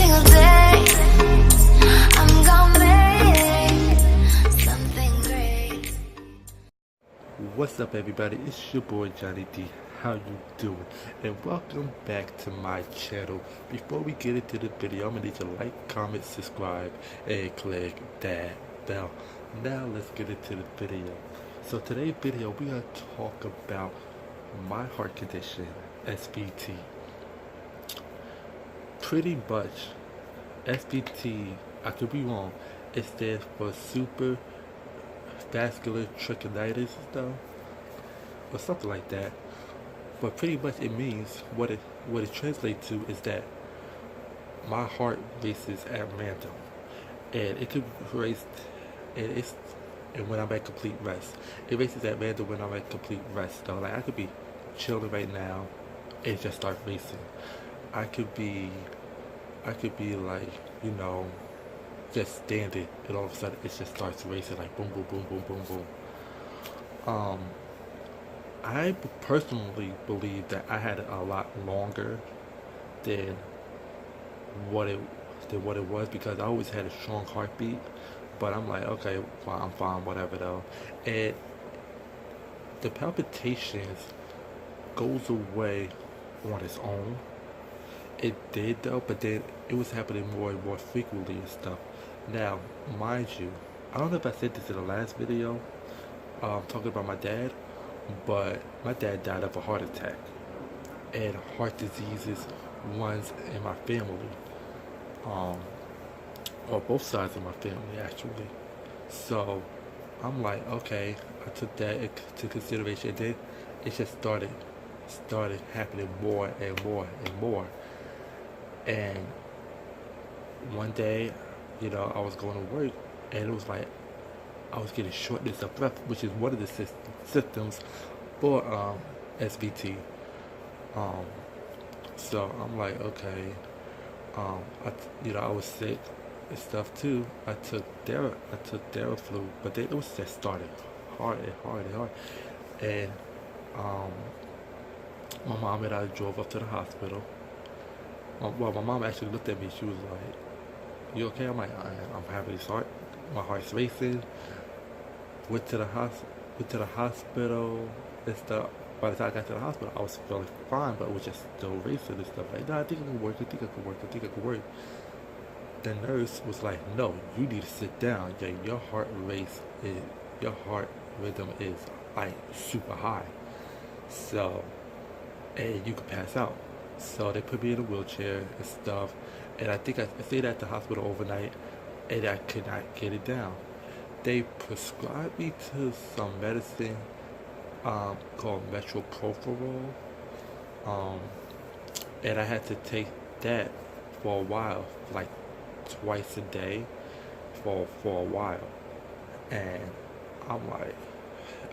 single day. I'm gonna make something great. What's up, everybody? It's your boy Johnny D. How you doing? And welcome back to my channel. Before we get into the video, I'm gonna need you to like, comment, subscribe, and click that bell. Now let's get into the video. So today's video, we are talk about my heart condition, SVT. Pretty much, SVT, I could be wrong, it stands for super vascular trichinitis stuff, or something like that. But pretty much it means what it translates to is that my heart races at random, and it could race, and it's and when I'm at complete rest, it races at random when I'm at complete rest. Though, like I could be chilling right now, and it just start racing. I could be like, just standing, and all of a sudden it just starts racing like boom, boom, boom, boom, boom, boom. Um, I personally believe that I had it a lot longer than what it was, because I always had a strong heartbeat. But I'm like, okay, well, I'm fine, whatever though. And the palpitations goes away on its own. It did though, but then it was happening more and more frequently and stuff. Now, mind you, I don't know if I said this in the last video, talking about my dad, but my dad died of a heart attack, and heart diseases runs in my family, or both sides of my family actually. So I'm like, okay, I took that into consideration. Then it just started happening more and more and more. And one day, I was going to work, and it was like I was getting shortness of breath, which is one of the symptoms for SVT. So I'm like, okay, I was sick and stuff too. I took Theraflu, but then it was just started hard and hard and hard. And my mom and I drove up to the hospital. Well, my mom actually looked at me. She was like, "You okay?" I'm like, "I'm having this heart. My heart's racing." Went to the hospital and stuff. By the time I got to the hospital, I was feeling fine, but it was just still racing and stuff. Like, no, I think I can work. I think I can work. I think I can work. The nurse was like, "No, you need to sit down. Yeah, your heart rhythm is like super high. So, and you could pass out." So they put me in a wheelchair and stuff, and I think I stayed at the hospital overnight, and I could not get it down. They prescribed me to some medicine called metoprolol, and I had to take that for a while, like twice a day for a while. And I'm like,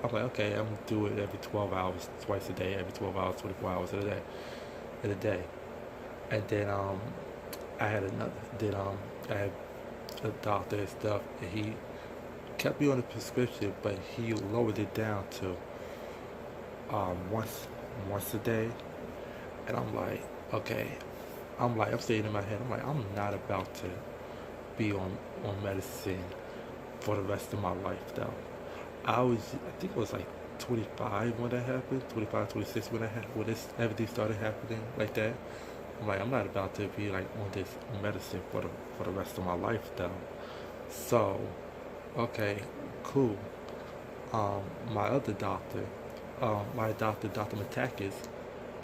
okay, I'm gonna do it every 12 hours, twice a day, every 12 hours, 24 hours in a day. And then I had a doctor and stuff, and he kept me on the prescription, but he lowered it down to once a day. And I'm like, okay, I'm saying in my head, I'm like, I'm not about to be on medicine for the rest of my life though. I think it was like 25 when that happened, 25, 26 when everything started happening like that. I'm like, I'm not about to be like on this medicine for the rest of my life though. So, okay, cool. My other doctor, Dr. Matakis,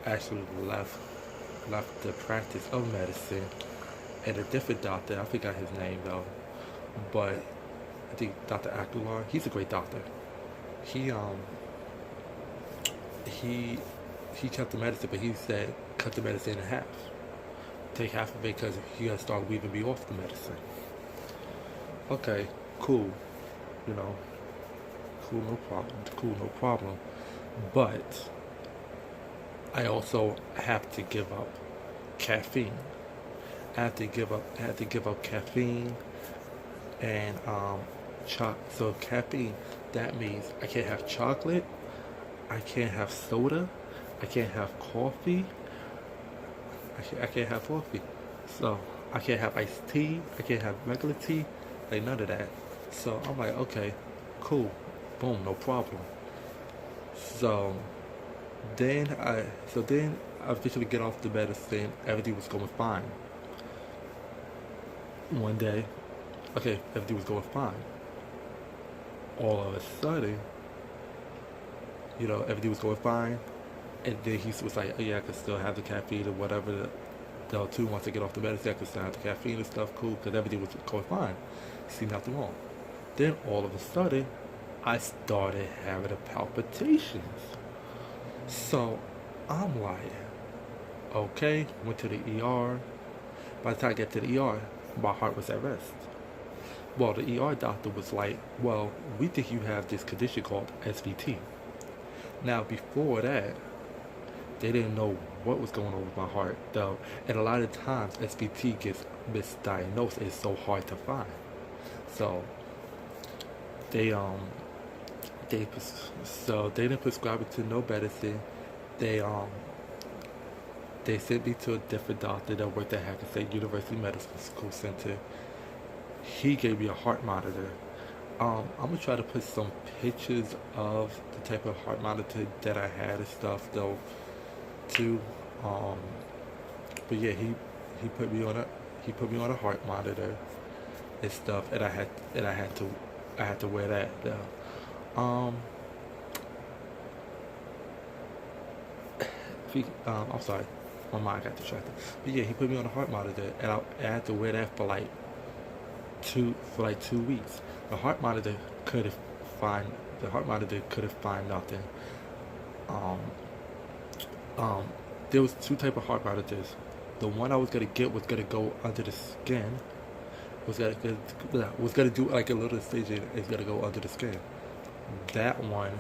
actually left the practice of medicine, and a different doctor, I forgot his name though, but I think Dr. Aguilar, he's a great doctor. He kept the medicine, but he said cut the medicine in half. Take half of it because he got to start weaving me off the medicine. Okay, cool. Cool, no problem. But I also have to give up caffeine. I had to give up caffeine and so caffeine, that means I can't have chocolate, I can't have soda, I can't have coffee, I can't have coffee. So I can't have iced tea. I can't have regular tea. Like none of that. So I'm like, okay, cool, boom, no problem. So then I officially get off the medicine. Everything was going fine. One day, okay, everything was going fine. All of a sudden, everything was going fine. And then he was like, oh yeah, I can still have the caffeine or whatever. Too, once I get off the medicine, I can still have the caffeine and stuff, cool, because everything was going fine. See nothing wrong. Then all of a sudden, I started having the palpitations. So I'm like, okay, went to the ER. By the time I get to the ER, my heart was at rest. Well, the ER doctor was like, well, we think you have this condition called SVT. Now, before that, they didn't know what was going on with my heart, though. And a lot of times, SVT gets misdiagnosed. It's so hard to find. So they they they didn't prescribe it to no medicine. They they sent me to a different doctor that worked at Hackensack University Medical School Center. He gave me a heart monitor. I'm gonna try to put some pictures of the type of heart monitor that I had and stuff though too. But yeah, he put me on a heart monitor and stuff, and I had to wear that though. I'm sorry, my mind got distracted. But yeah, he put me on a heart monitor, and I had to wear that for like 2 weeks. The heart monitor couldn't find nothing. Um, um, there was two type of heart monitors. The one I was gonna get was gonna go under the skin. Was gonna do like a little incision. It's gonna go under the skin. That one,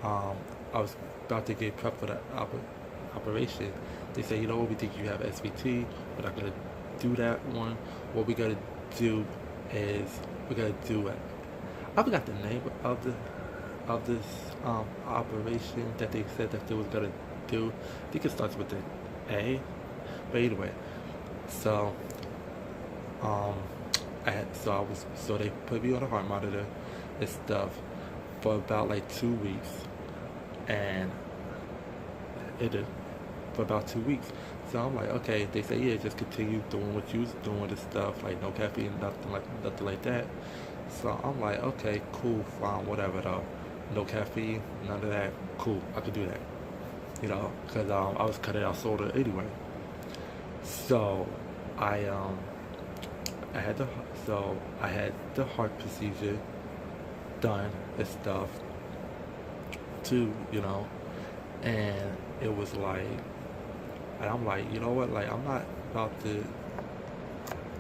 I was about to get prepped for the operation. They said, you know what, we think you have SVT. We're not gonna do that one. What we're gonna do is we're gonna do it. I forgot the name of this operation that they said that they was gonna do. I think it starts with the A. But anyway, so so they put me on a heart monitor and stuff for about like 2 weeks, and it did for about 2 weeks. So I'm like, okay. They say, yeah, just continue doing what you was doing and stuff, like no caffeine, nothing like that. So I'm like, okay, cool, fine, whatever though. No caffeine, none of that. Cool, I could do that. Because I was cutting out soda anyway. So I had the heart procedure done and stuff too, and it was like, and I'm like, you know what, like I'm not about to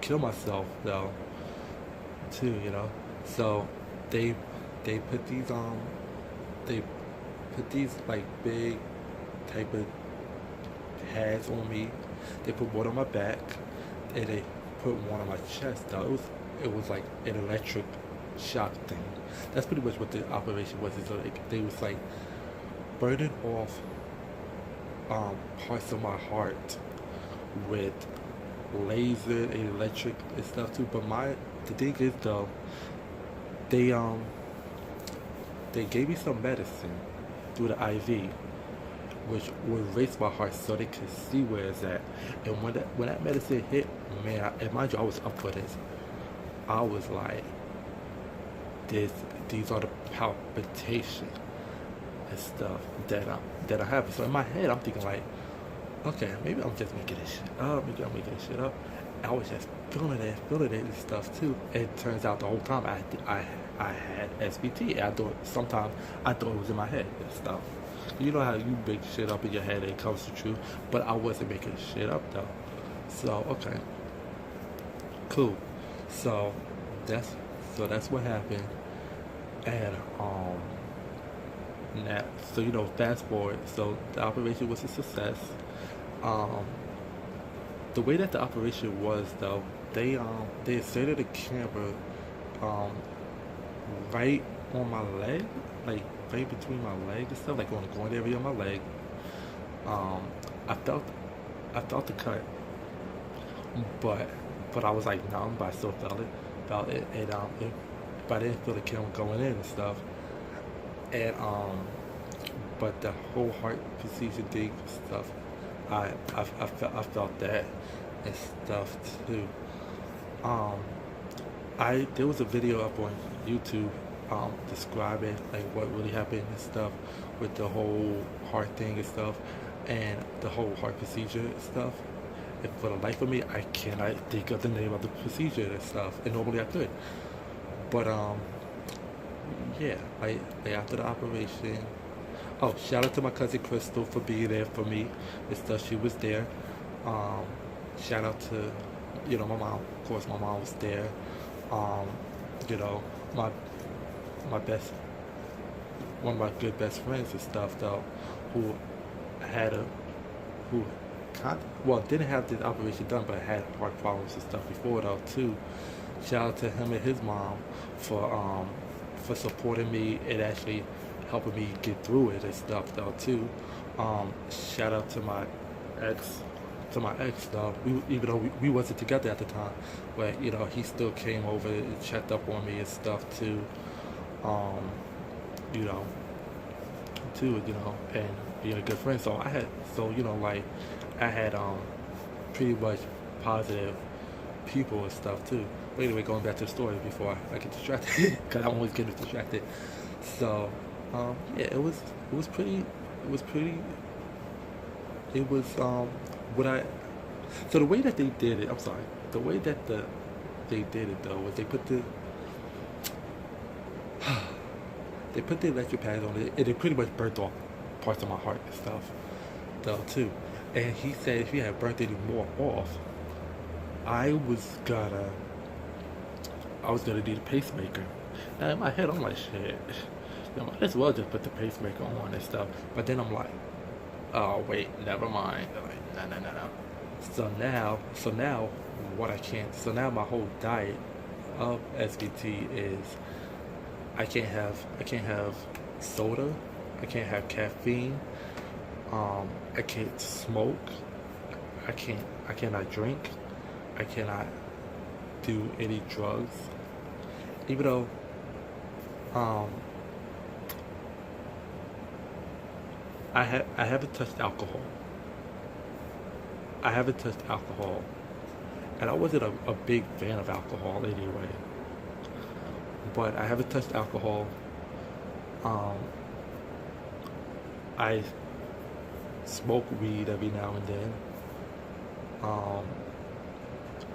kill myself though too, So they put these like big type of pads on me. They put one on my back and they put one on my chest though. It was like an electric shock thing. That's pretty much what the operation was. Is like they was like burning off parts of my heart with laser and electric and stuff too. But the thing is though, they gave me some medicine through the IV, which would raise my heart so they could see where it's at. And when that medicine hit, man, and mind you, I was up for this. I was like, these are the palpitations and stuff that I have. So in my head, I'm thinking like, okay, maybe I'm just making this shit up. Maybe I'm making this shit up. And I was just feeling it and stuff too. And it turns out the whole time I had SVT. Sometimes I thought it was in my head and stuff. You know how you make shit up in your head and it comes to true, but I wasn't making shit up though. So okay, cool. So that's what happened, and fast forward. So the operation was a success. The way that the operation was though, they inserted a camera right on my leg, like right between my leg and stuff, like on the groin area of my leg. I felt the cut, but but I was like numb, but I still felt it, and but I didn't feel the killing going in and stuff, and but the whole heart procedure thing and stuff, I felt that and stuff too. Um, there was a video up on YouTube describing like what really happened and stuff with the whole heart thing and stuff and the whole heart procedure and stuff. And for the life of me, I cannot think of the name of the procedure and stuff. And normally I could, but yeah, like after the operation. Oh, shout out to my cousin Crystal for being there for me and stuff. She was there. Um, Shout out to my mom. Of course, my mom was there. Um, you know, my my best one of my good best friends and stuff though, who had a who well didn't have the operation done but had heart problems and stuff before though too. Shout out to him and his mom for supporting me and actually helping me get through it and stuff though too. Shout out ex to my ex though. Even though we wasn't together at the time, but he still came over and checked up on me and stuff too. Um, you know, and being a good friend. Like I had pretty much positive people and stuff too. But anyway, going back to the story before I get distracted, because I'm always getting distracted. So yeah, it was pretty, it was what I, so the way that they did it, I'm sorry, the way that they did it though was they put the electric pads on it, and it pretty much burnt off parts of my heart and stuff, though, too. And he said if he had burnt any more off, I was gonna need a pacemaker. Now in my head, I'm like, shit, might as well just put the pacemaker on and stuff. But then I'm like, oh wait, never mind. Like, no. So now so now my whole diet of SBT is I can't have soda, I can't have caffeine, I can't smoke, I cannot drink, I cannot do any drugs. Even though I haven't touched alcohol. And I wasn't a big fan of alcohol anyway. But I haven't touched alcohol. I smoke weed every now and then.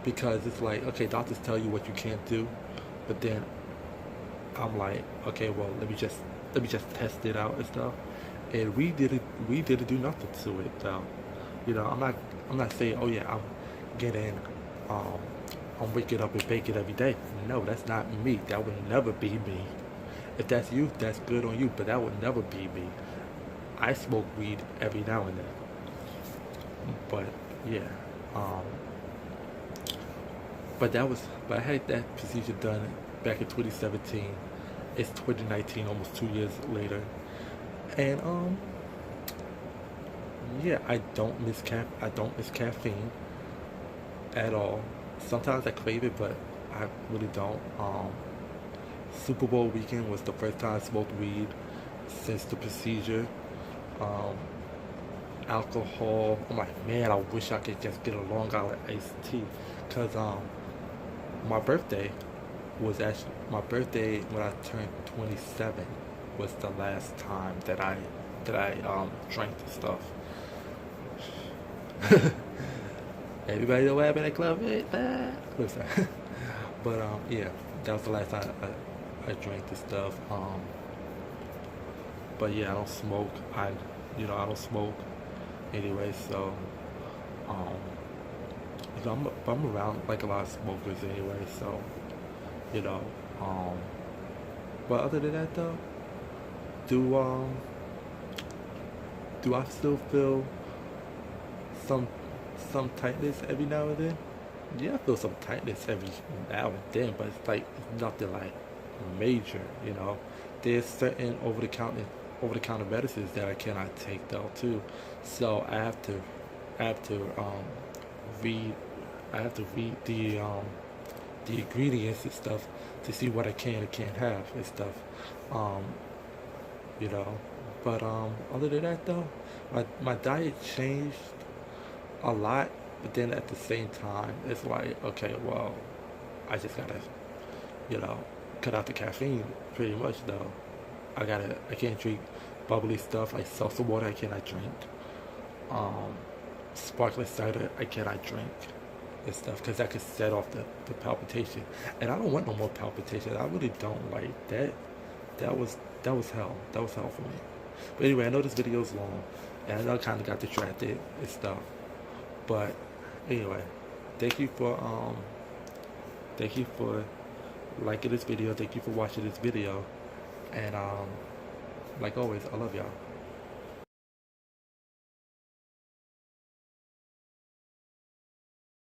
Because it's like, okay, doctors tell you what you can't do, but then I'm like, okay, well, let me just test it out and stuff. And we didn't do nothing to it though. I'm not saying, oh yeah, I'm waking up and baking every day. No, that's not me. That would never be me. If that's you, that's good on you, but that would never be me. I smoke weed every now and then. But yeah, but I had that procedure done back in 2017. It's 2019, almost 2 years later. And yeah, I don't miss caffeine at all. Sometimes I crave it, but I really don't. Super Bowl weekend was the first time I smoked weed since the procedure. Alcohol, I'm like, man, I wish I could just get a Long Island iced tea, cause my birthday when I turned 27 was the last time that I drank the stuff. Everybody know what happened at Club 8? Listen. But yeah, that was the last time I drank the stuff. But yeah, I don't smoke. I don't smoke anyway. So I'm around like a lot of smokers anyway. So you know, but other than that though, do I still feel some tightness every now and then? Yeah, I feel some tightness every now and then, but it's like it's nothing like major. There's certain over the counter medicines that I cannot take though too. So I have to read I have to read the ingredients and stuff to see what I can and can't have and stuff. Um, you know. But other than that though, my diet changed a lot. But then at the same time, it's like, okay, well, I just gotta, you know, cut out the caffeine pretty much though. I can't drink bubbly stuff like seltzer water. I cannot drink. Um, Sparkling cider. I cannot drink and stuff because that could set off the palpitation. And I don't want no more palpitation. I really don't like that. That was that was hell. That was hell for me. But anyway, I know this video is long, and I know I kind of got distracted and stuff. But anyway, thank you for thank you for liking this video. Thank you for watching this video. And like always, I love y'all.